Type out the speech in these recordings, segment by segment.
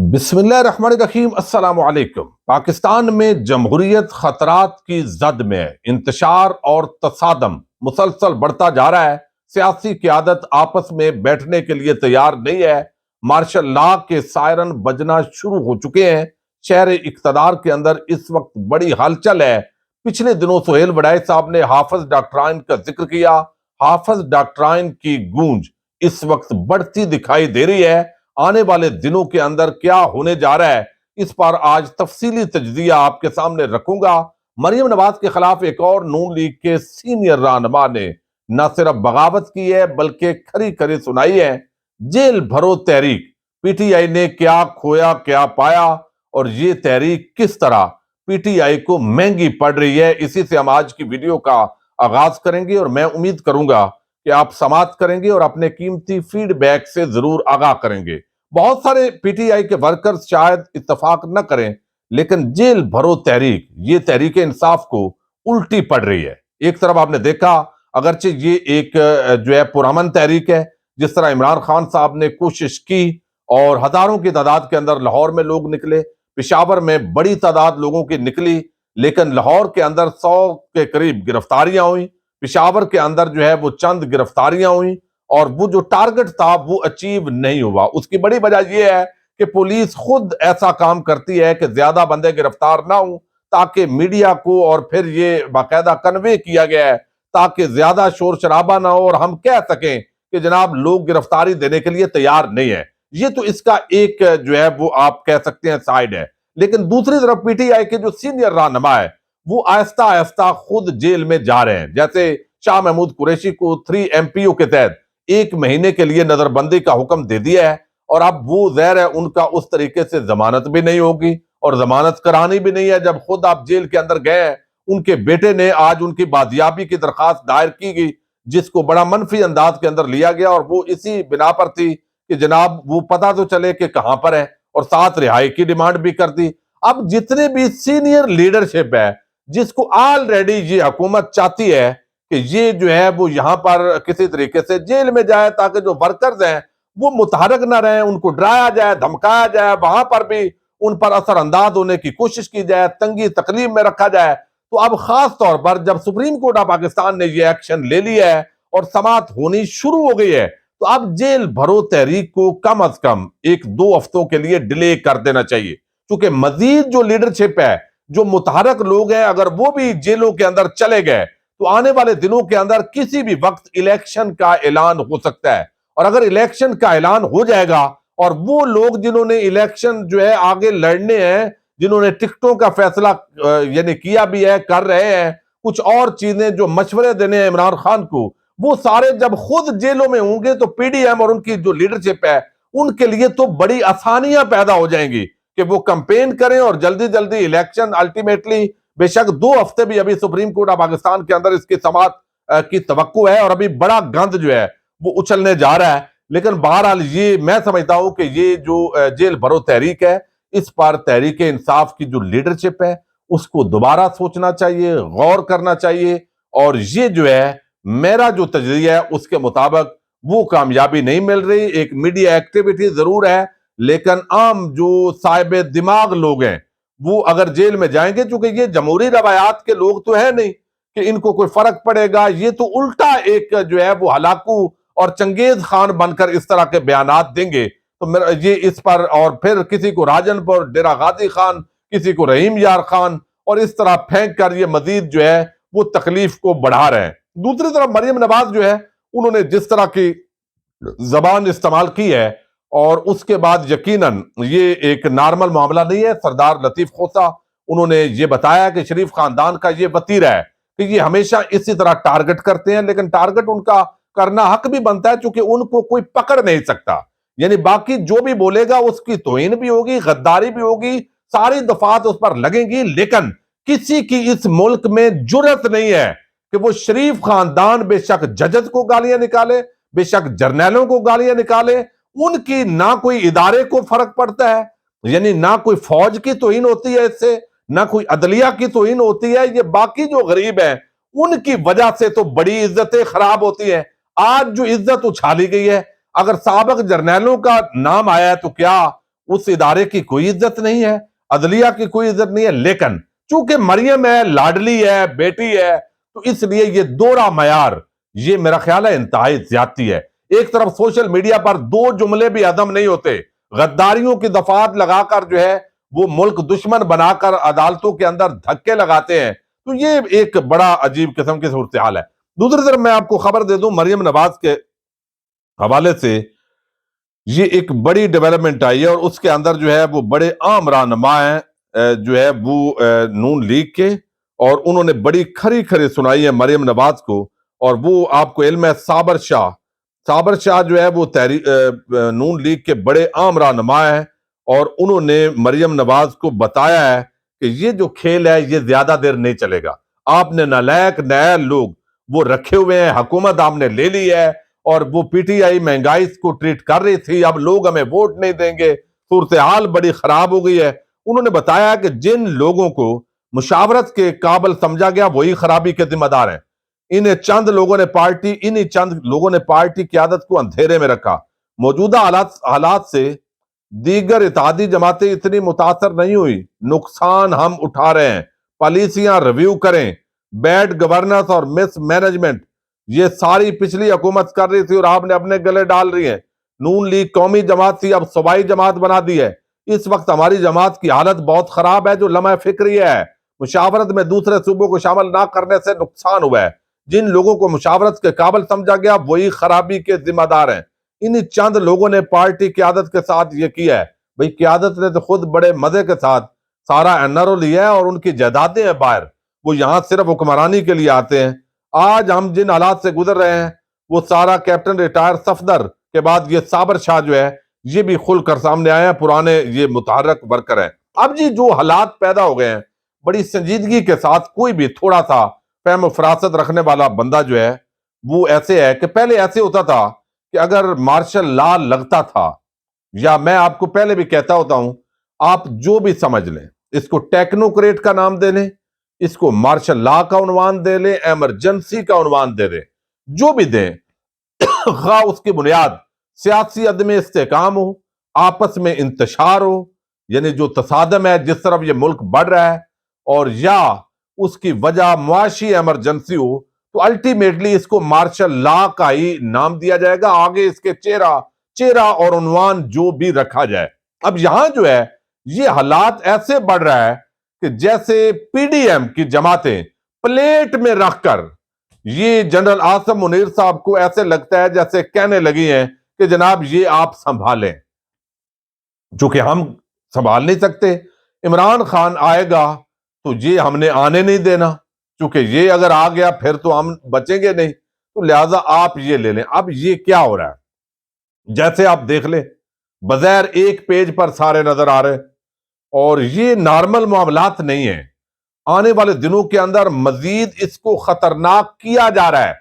بسم اللہ الرحمن الرحیم۔ السلام علیکم۔ پاکستان میں جمہوریت خطرات کی زد میں ہے۔ انتشار اور تصادم مسلسل بڑھتا جا رہا ہے۔ سیاسی قیادت آپس میں بیٹھنے کے لیے تیار نہیں ہے۔ مارشل لا کے سائرن بجنا شروع ہو چکے ہیں۔ شہر اقتدار کے اندر اس وقت بڑی ہلچل ہے۔ پچھلے دنوں سہیل وڈائے صاحب نے حافظ ڈاکٹرائن کا ذکر کیا۔ حافظ ڈاکٹرائن کی گونج اس وقت بڑھتی دکھائی دے رہی ہے۔ آنے والے دنوں کے اندر کیا ہونے جا رہا ہے، اس پر آج تفصیلی تجزیہ آپ کے سامنے رکھوں گا۔ مریم نواز کے خلاف ایک اور نون لیگ کے سینئر رہنما نے نہ صرف بغاوت کی ہے بلکہ کھری کھری سنائی ہے۔ جیل بھرو تحریک، پی ٹی آئی نے کیا کھویا کیا پایا، اور یہ تحریک کس طرح پی ٹی آئی کو مہنگی پڑ رہی ہے، اسی سے ہم آج کی ویڈیو کا آغاز کریں گے، اور میں امید کروں گا کہ آپ سماعت کریں گے اور اپنے قیمتی فیڈ بیک سے ضرور آگاہ کریں گے۔ بہت سارے پی ٹی آئی کے ورکرز شاید اتفاق نہ کریں، لیکن جیل بھرو تحریک یہ تحریک انصاف کو الٹی پڑ رہی ہے۔ ایک طرف آپ نے دیکھا، اگرچہ یہ ایک پرامن تحریک ہے، جس طرح عمران خان صاحب نے کوشش کی اور ہزاروں کی تعداد کے اندر لاہور میں لوگ نکلے، پشاور میں بڑی تعداد لوگوں کی نکلی، لیکن لاہور کے اندر 100 کے قریب گرفتاریاں ہوئیں، پشاور کے اندر وہ چند گرفتاریاں ہوئیں، اور وہ جو ٹارگٹ تھا وہ اچیو نہیں ہوا۔ اس کی بڑی وجہ یہ ہے کہ پولیس خود ایسا کام کرتی ہے کہ زیادہ بندے گرفتار نہ ہوں، تاکہ میڈیا کو، اور پھر یہ باقاعدہ کنوے کیا گیا ہے تاکہ زیادہ شور شرابہ نہ ہو اور ہم کہہ سکیں کہ جناب لوگ گرفتاری دینے کے لیے تیار نہیں ہے۔ یہ تو اس کا ایک وہ آپ کہہ سکتے ہیں سائیڈ ہے۔ لیکن دوسری طرف پی ٹی آئی کے جو سینئر رہنما ہے وہ آہستہ آہستہ خود جیل میں جا رہے ہیں۔ جیسے شاہ محمود قریشی کو 3 MPO کے تحت 1 مہینے کے لیے نظر بندی کا حکم دے دیا ہے، اور اب وہ ظاہر ہے ان کا اس طریقے سے ضمانت بھی نہیں ہوگی، اور ضمانت کرانی بھی نہیں ہے۔ جب خود آپ جیل کے اندر گئے ہیں، ان کے بیٹے نے آج ان کی بازیابی کی درخواست دائر کی گئی، جس کو بڑا منفی انداز کے اندر لیا گیا، اور وہ اسی بنا پر تھی کہ جناب وہ پتہ تو چلے کہ کہاں پر ہے، اور ساتھ رہائی کی ڈیمانڈ بھی کر دی۔ اب جتنے بھی سینئر لیڈرشپ ہے، جس کو آلریڈی یہ حکومت چاہتی ہے کہ یہ وہ یہاں پر کسی طریقے سے جیل میں جائے تاکہ جو ورکرز ہیں وہ متحرک نہ رہیں، ان کو ڈرایا جائے، دھمکایا جائے، وہاں پر بھی ان پر اثر انداز ہونے کی کوشش کی جائے، تنگی تکلیف میں رکھا جائے۔ تو اب خاص طور پر جب سپریم کورٹ آف پاکستان نے یہ ایکشن لے لیا ہے اور سماعت ہونی شروع ہو گئی ہے، تو اب جیل بھرو تحریک کو کم از کم 1-2 ہفتوں کے لیے ڈیلے کر دینا چاہیے، کیونکہ مزید جو لیڈرشپ ہے، جو متحرک لوگ ہیں، اگر وہ بھی جیلوں کے اندر چلے گئے تو آنے والے دنوں کے اندر کسی بھی وقت الیکشن کا اعلان ہو سکتا ہے۔ اور اگر الیکشن کا اعلان ہو جائے گا اور وہ لوگ جنہوں نے الیکشن آگے لڑنے ہیں، جنہوں نے ٹکٹوں کا فیصلہ کیا بھی ہے، کر رہے ہیں، کچھ اور چیزیں جو مشورے دینے ہیں عمران خان کو، وہ سارے جب خود جیلوں میں ہوں گے تو پی ڈی ایم اور ان کی جو لیڈرشپ ہے ان کے لیے تو بڑی آسانیاں پیدا ہو جائیں گی کہ وہ کمپین کریں اور جلدی جلدی الیکشن الٹیمیٹلی۔ بے شک 2 ہفتے بھی ابھی سپریم کورٹ آف پاکستان کے اندر اس کی سماعت کی توقع ہے، اور ابھی بڑا گند وہ اچھلنے جا رہا ہے۔ لیکن بہرحال یہ میں سمجھتا ہوں کہ یہ جو جیل بھرو تحریک ہے، اس پر تحریک انصاف کی جو لیڈرشپ ہے اس کو دوبارہ سوچنا چاہیے، غور کرنا چاہیے، اور یہ میرا جو تجزیہ ہے اس کے مطابق وہ کامیابی نہیں مل رہی۔ ایک میڈیا ایکٹیویٹی ضرور ہے، لیکن عام جو صاحب دماغ لوگ ہیں وہ اگر جیل میں جائیں گے، چونکہ یہ جمہوری روایات کے لوگ تو ہے نہیں کہ ان کو کوئی فرق پڑے گا، یہ تو الٹا ایک وہ ہلاکو اور چنگیز خان بن کر اس طرح کے بیانات دیں گے، تو یہ اس پر، اور پھر کسی کو راجن پر ڈیرہ غازی خان، کسی کو رحیم یار خان، اور اس طرح پھینک کر یہ مزید وہ تکلیف کو بڑھا رہے ہیں۔ دوسری طرف مریم نواز انہوں نے جس طرح کی زبان استعمال کی ہے، اور اس کے بعد یقیناً یہ ایک نارمل معاملہ نہیں ہے۔ سردار لطیف خوسا انہوں نے یہ بتایا کہ شریف خاندان کا یہ وتیرہ ہے کہ یہ ہمیشہ اسی طرح ٹارگٹ کرتے ہیں، لیکن ٹارگٹ ان کا کرنا حق بھی بنتا ہے چونکہ ان کو کوئی پکڑ نہیں سکتا۔ باقی جو بھی بولے گا اس کی توہین بھی ہوگی، غداری بھی ہوگی، ساری دفعات اس پر لگیں گی، لیکن کسی کی اس ملک میں جرت نہیں ہے کہ وہ شریف خاندان بے شک ججز کو گالیاں نکالے، بے شک جرنیلوں کو گالیاں نکالے، ان کی نہ کوئی ادارے کو فرق پڑتا ہے، نہ کوئی فوج کی توہین ہوتی ہے، اس سے نہ کوئی عدلیہ کی توہین ہوتی ہے۔ یہ باقی جو غریب ہیں ان کی وجہ سے تو بڑی عزتیں خراب ہوتی ہیں۔ آج جو عزت اچھالی گئی ہے، اگر سابق جرنیلوں کا نام آیا ہے تو کیا اس ادارے کی کوئی عزت نہیں ہے, عدلیہ کی کوئی عزت نہیں ہے. لیکن چونکہ مریم ہے, لاڈلی ہے, بیٹی ہے, تو اس لیے یہ دوہرا معیار, یہ میرا خیال ہے انتہائی زیادتی ہے. ایک طرف سوشل میڈیا پر دو جملے بھی ہضم نہیں ہوتے, غداریوں کی دفعات لگا کر جو ہے وہ ملک دشمن بنا کر عدالتوں کے اندر دھکے لگاتے ہیں, تو یہ ایک بڑا عجیب قسم کی صورتحال ہے. دوسری طرف میں آپ کو خبر دے دوں, مریم نواز کے حوالے سے یہ ایک بڑی ڈیولپمنٹ آئی ہے, اور اس کے اندر جو ہے وہ بڑے عام رہنما ہیں جو ہے وہ نون لیگ کے, اور انہوں نے بڑی کھری کھری سنائی ہے مریم نواز کو. اور وہ آپ کو علم ہے صابر شاہ جو ہے وہ نون لیگ کے بڑے عام رہنما ہیں, اور انہوں نے مریم نواز کو بتایا ہے کہ یہ جو کھیل ہے یہ زیادہ دیر نہیں چلے گا. آپ نے نالائق نائل لوگ وہ رکھے ہوئے ہیں, حکومت آپ نے لے لی ہے, اور وہ پی ٹی آئی مہنگائی کو ٹریٹ کر رہی تھی, اب لوگ ہمیں ووٹ نہیں دیں گے, صورتحال بڑی خراب ہو گئی ہے. انہوں نے بتایا کہ جن لوگوں کو مشاورت کے قابل سمجھا گیا وہی خرابی کے ذمہ دار ہیں. انہیں چند لوگوں نے پارٹی قیادت کو اندھیرے میں رکھا. موجودہ حالات سے دیگر اتحادی جماعتیں اتنی متاثر نہیں ہوئی. نقصان ہم اٹھا رہے ہیں, پالیسیاں ریویو کریں. بیڈ گورننس اور مس مینجمنٹ یہ ساری پچھلی حکومت کر رہی تھی اور آپ نے اپنے گلے ڈال رہی ہیں. نون لیگ قومی جماعت تھی, اب صوبائی جماعت بنا دی ہے. اس وقت ہماری جماعت کی حالت بہت خراب ہے جو لمحہ فکری ہے. مشاورت میں دوسرے صوبوں کو شامل نہ کرنے سے نقصان ہوا ہے. جن لوگوں کو مشاورت کے قابل سمجھا گیا وہی خرابی کے ذمہ دار ہیں. انہی چند لوگوں نے پارٹی قیادت کے ساتھ یہ کیا ہے. بھئی قیادت نے تو خود بڑے مزے کے ساتھ سارا NRO لیا ہے اور ان کی جائیدادیں ہیں باہر, وہ یہاں صرف حکمرانی کے لیے آتے ہیں. آج ہم جن حالات سے گزر رہے ہیں وہ سارا کیپٹن ریٹائر صفدر کے بعد یہ صابر شاہ جو ہے یہ بھی کھل کر سامنے آئے ہیں, پرانے یہ متحرک ورکر ہیں. اب جی جو حالات پیدا ہو گئے ہیں, بڑی سنجیدگی کے ساتھ کوئی بھی تھوڑا سا فہم و فراست رکھنے والا بندہ جو ہے وہ ایسے ہے کہ پہلے ایسے ہوتا تھا کہ اگر مارشل لا لگتا تھا, یا میں آپ کو پہلے بھی کہتا ہوتا ہوں, آپ جو بھی سمجھ لیں, اس کو ٹیکنوکریٹ کا نام دے لیں, اس کو مارشل لا کا عنوان دے لیں, ایمرجنسی کا عنوان دے دیں, جو بھی دیں, خواہ اس کی بنیاد سیاسی عدم استحکام ہو, آپس میں انتشار ہو, یعنی جو تصادم ہے جس طرف یہ ملک بڑھ رہا ہے, اور یا اس کی وجہ معاشی ایمرجنسی ہو, تو الٹیمیٹلی اس کو مارشل لا کا ہی نام دیا جائے گا, آگے اس کے چہرہ اور عنوان جو بھی رکھا جائے. اب یہاں جو ہے یہ حالات ایسے بڑھ رہا ہے کہ جیسے پی ڈی ایم کی جماعتیں پلیٹ میں رکھ کر یہ جنرل عاصم منیر صاحب کو ایسے لگتا ہے جیسے کہنے لگی ہیں کہ جناب یہ آپ سنبھالیں, جو کہ ہم سنبھال نہیں سکتے. عمران خان آئے گا تو یہ ہم نے آنے نہیں دینا, چونکہ یہ اگر آ گیا پھر تو ہم بچیں گے نہیں, تو لہٰذا آپ یہ لے لیں. اب یہ کیا ہو رہا ہے, جیسے آپ دیکھ لیں بظاہر ایک پیج پر سارے نظر آ رہے, اور یہ نارمل معاملات نہیں ہیں. آنے والے دنوں کے اندر مزید اس کو خطرناک کیا جا رہا ہے.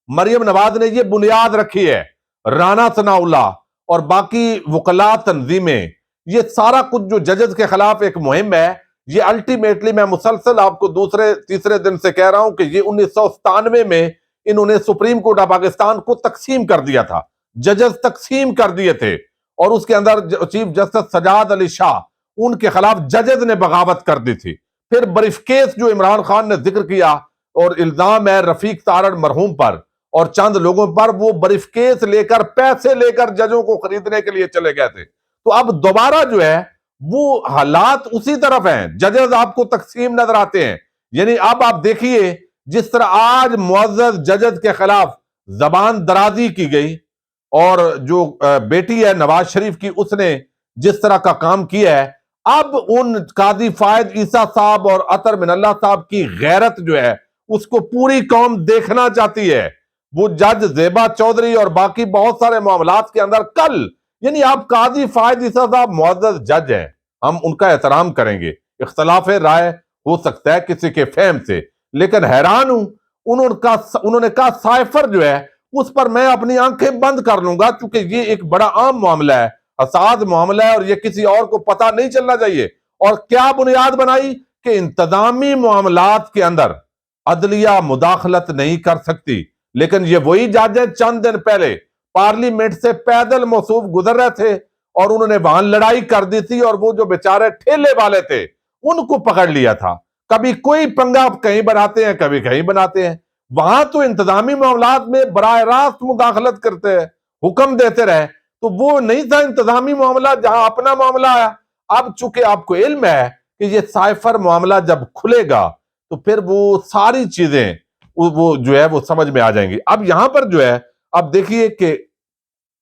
مریم نواز نے یہ بنیاد رکھی ہے, رانا ثناء اللہ اور باقی وکلاء تنظیمیں, یہ سارا کچھ جو ججز کے خلاف ایک مہم ہے, یہ الٹیمیٹلی میں مسلسل آپ کو دوسرے تیسرے دن سے کہہ رہا ہوں کہ یہ 1997 میں انہوں نے سپریم کورٹ آف پاکستان کو تقسیم کر دیا تھا, ججز تقسیم کر دیے تھے, اور اس کے اندر چیف جسٹس سجاد علی شاہ, ان کے خلاف ججز نے بغاوت کر دی تھی. پھر بریف کیس جو عمران خان نے ذکر کیا اور الزام ہے رفیق تارڑ مرحوم پر اور چند لوگوں پر, وہ بریف کیس لے کر پیسے لے کر ججوں کو خریدنے کے لیے چلے گئے تھے. تو اب دوبارہ جو ہے وہ حالات اسی طرف ہیں, ججز آپ کو تقسیم نظر آتے ہیں. یعنی اب آپ دیکھیے جس طرح آج معزز ججز کے خلاف زبان درازی کی گئی, اور جو بیٹی ہے نواز شریف کی, اس نے جس طرح کا کام کیا ہے, اب ان قاضی فائد عیسیٰ صاحب اور عطر من اللہ صاحب کی غیرت جو ہے اس کو پوری قوم دیکھنا چاہتی ہے. وہ جج زیبا چودھری اور باقی بہت سارے معاملات کے اندر کل, یعنی آپ قاضی فائد عیسیٰ صاحب معزز جج ہیں, ہم ان کا احترام کریں گے, اختلاف رائے ہو سکتا ہے کسی کے فہم سے, لیکن حیران ہوں انہوں نے کہا سائفر جو ہے اس پر میں اپنی آنکھیں بند کر لوں گا, کیونکہ یہ ایک بڑا عام معاملہ ہے, حساس معاملہ ہے, اور یہ کسی اور کو پتہ نہیں چلنا چاہیے. اور کیا بنیاد بنائی کہ انتظامی معاملات کے اندر عدلیہ مداخلت نہیں کر سکتی. لیکن یہ وہی جج ہیں چند دن پہلے پارلیمنٹ سے پیدل موصوف گزر رہے تھے اور انہوں نے وہاں لڑائی کر دی تھی اور وہ جو بیچارے ٹھیلے والے تھے ان کو پکڑ لیا تھا. کبھی کوئی پنگا کہیں بناتے ہیں کبھی کہیں بناتے ہیں. وہاں تو انتظامی معاملات میں براہ راست مداخلت کرتے ہیں, حکم دیتے رہے. تو وہ نہیں تھا انتظامی معاملہ جہاں اپنا معاملہ آیا. اب چونکہ آپ کو علم ہے کہ یہ سائفر معاملہ جب کھلے گا تو پھر وہ ساری چیزیں وہ جو ہے وہ سمجھ میں آ جائیں گی. اب یہاں پر جو ہے اب دیکھیے کہ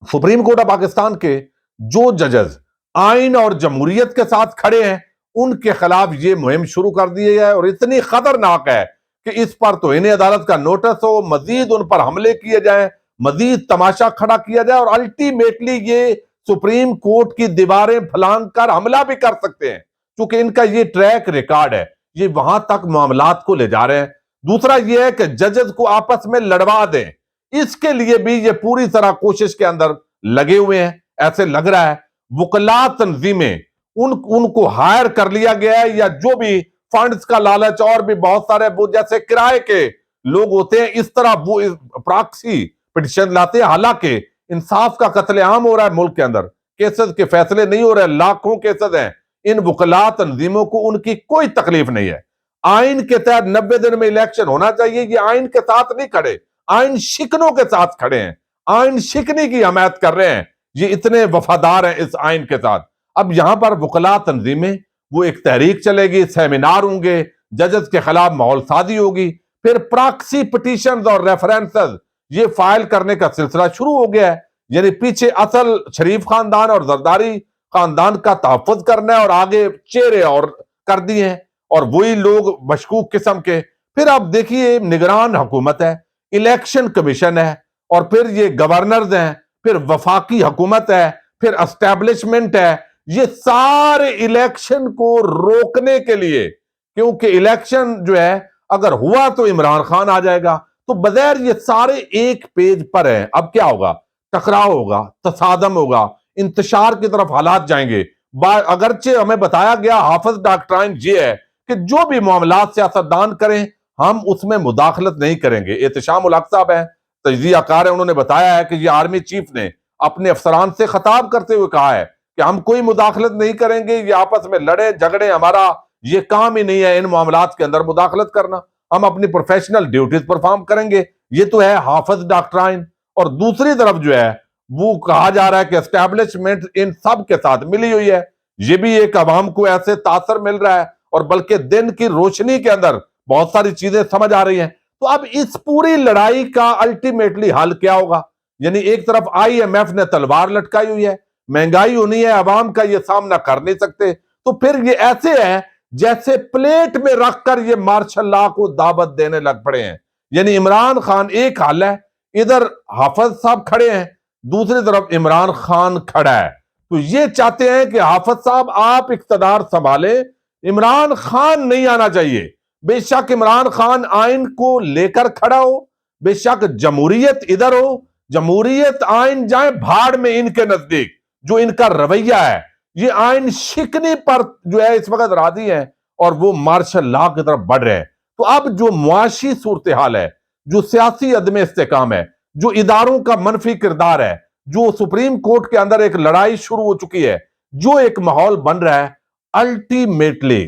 سپریم کورٹ آف پاکستان کے جو ججز آئین اور جمہوریت کے ساتھ کھڑے ہیں ان کے خلاف یہ مہم شروع کر دی ہے, اور اتنی خطرناک ہے کہ اس پر تو انہیں عدالت کا نوٹس ہو, مزید ان پر حملے کیے جائیں, مزید تماشا کھڑا کیا جائے, اور الٹیمیٹلی یہ سپریم کورٹ کی دیواریں پھلانگ کر حملہ بھی کر سکتے ہیں کیونکہ ان کا یہ ٹریک ریکارڈ ہے, یہ وہاں تک معاملات کو لے جا رہے ہیں. دوسرا یہ ہے کہ ججز کو آپس میں لڑوا دیں, اس کے لیے بھی یہ پوری طرح کوشش کے اندر لگے ہوئے ہیں. ایسے لگ رہا ہے وکلا تنظیمیں ان کو ہائر کر لیا گیا ہے, یا جو بھی فنڈز کا لالچ اور بھی بہت سارے وہ جیسے کرائے کے لوگ ہوتے ہیں اس طرح وہ پراکسی پٹیشن لاتے ہیں. حالانکہ انصاف کا قتل عام ہو رہا ہے ملک کے اندر, کیسز کے فیصلے نہیں ہو رہے, لاکھوں کیسز ہیں. ان وکلا تنظیموں کو ان کی کوئی تکلیف نہیں ہے. آئین کے تحت 90 دن میں الیکشن ہونا چاہیے, یہ آئین کے ساتھ نہیں کھڑے, آئین شکنوں کے ساتھ کھڑے ہیں, آئین شکنی کی حمایت کر رہے ہیں. یہ اتنے وفادار ہیں اس آئین کے ساتھ. اب یہاں پر وکلا تنظیمیں وہ ایک تحریک چلے گی, سیمینار ہوں گے, ججز کے خلاف ماحول سازی ہوگی, پھر پراکسی پٹیشنز اور ریفرنسز یہ فائل کرنے کا سلسلہ شروع ہو گیا ہے. یعنی پیچھے اصل شریف خاندان اور زرداری خاندان کا تحفظ کرنا ہے اور آگے چہرے اور کر دیے ہیں, اور وہی لوگ مشکوک قسم کے. پھر آپ دیکھیے نگران حکومت ہے, الیکشن کمیشن ہے, اور پھر یہ گورنرز ہیں, پھر وفاقی حکومت ہے, پھر اسٹیبلشمنٹ ہے. یہ سارے الیکشن کو روکنے کے لیے, کیونکہ الیکشن جو ہے اگر ہوا تو عمران خان آ جائے گا, تو بظاہر یہ سارے ایک پیج پر ہیں. اب کیا ہوگا, ٹکراؤ ہوگا, تصادم ہوگا, انتشار کی طرف حالات جائیں گے. اگرچہ ہمیں بتایا گیا حافظ ڈاکٹرائن یہ ہے کہ جو بھی معاملات سیاستدان کریں ہم اس میں مداخلت نہیں کریں گے. احتشام الحق صاحب ہیں, تجزیہ کار ہیں, انہوں نے بتایا ہے کہ یہ آرمی چیف نے اپنے افسران سے خطاب کرتے ہوئے کہا ہے کہ ہم کوئی مداخلت نہیں کریں گے, یہ آپس میں لڑے جھگڑے, ہمارا یہ کام ہی نہیں ہے ان معاملات کے اندر مداخلت کرنا, ہم اپنی پروفیشنل ڈیوٹیز پرفارم کریں گے. یہ تو ہے حافظ ڈاکٹرائن. اور دوسری طرف جو ہے وہ کہا جا رہا ہے کہ اسٹیبلشمنٹ ان سب کے ساتھ ملی ہوئی ہے. یہ بھی ایک عوام کو ایسے تاثر مل رہا ہے, اور بلکہ دن کی روشنی کے اندر بہت ساری چیزیں سمجھ آ رہی ہیں. تو اب اس پوری لڑائی کا الٹیمیٹلی حل کیا ہوگا؟ یعنی ایک طرف آئی ایم ایف نے تلوار لٹکائی ہوئی ہے, مہنگائی ہونی ہے, عوام کا یہ سامنا کر نہیں سکتے, تو پھر یہ ایسے ہے جیسے پلیٹ میں رکھ کر یہ مارشل لا کو دعوت دینے لگ پڑے ہیں. یعنی عمران خان ایک حال ہے, ادھر حافظ صاحب کھڑے ہیں, دوسری طرف عمران خان کھڑا ہے. تو یہ چاہتے ہیں کہ حافظ صاحب آپ اقتدار سنبھالیں, عمران خان نہیں آنا چاہیے. بے شک عمران خان آئین کو لے کر کھڑا ہو, بے شک جمہوریت ادھر ہو, جمہوریت آئین جائیں بھاڑ میں ان کے نزدیک. جو ان کا رویہ ہے یہ آئین شکنی پر جو ہے اس وقت راضی ہیں, اور وہ مارشل لا کی طرف بڑھ رہے ہیں. تو اب جو معاشی صورتحال ہے, جو سیاسی عدم استحکام ہے, جو اداروں کا منفی کردار ہے, جو سپریم کورٹ کے اندر ایک لڑائی شروع ہو چکی ہے, جو ایک ماحول بن رہا ہے, الٹیمیٹلی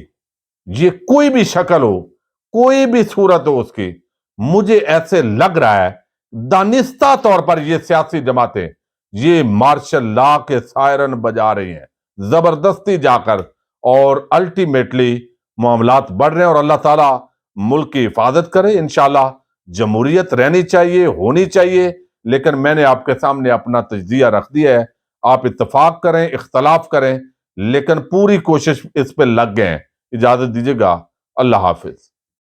یہ کوئی بھی شکل ہو, کوئی بھی صورت ہو اس کی, مجھے ایسے لگ رہا ہے دانستہ طور پر یہ سیاسی جماعتیں یہ مارشل لا کے سائرن بجا رہی ہیں زبردستی جا کر, اور الٹیمیٹلی معاملات بڑھ رہے ہیں. اور اللہ تعالیٰ ملک کی حفاظت کرے. انشاءاللہ جمہوریت رہنی چاہیے, ہونی چاہیے, لیکن میں نے آپ کے سامنے اپنا تجزیہ رکھ دیا ہے. آپ اتفاق کریں, اختلاف کریں, لیکن پوری کوشش اس پہ لگ گئے ہیں. اجازت دیجیے گا, اللہ حافظ.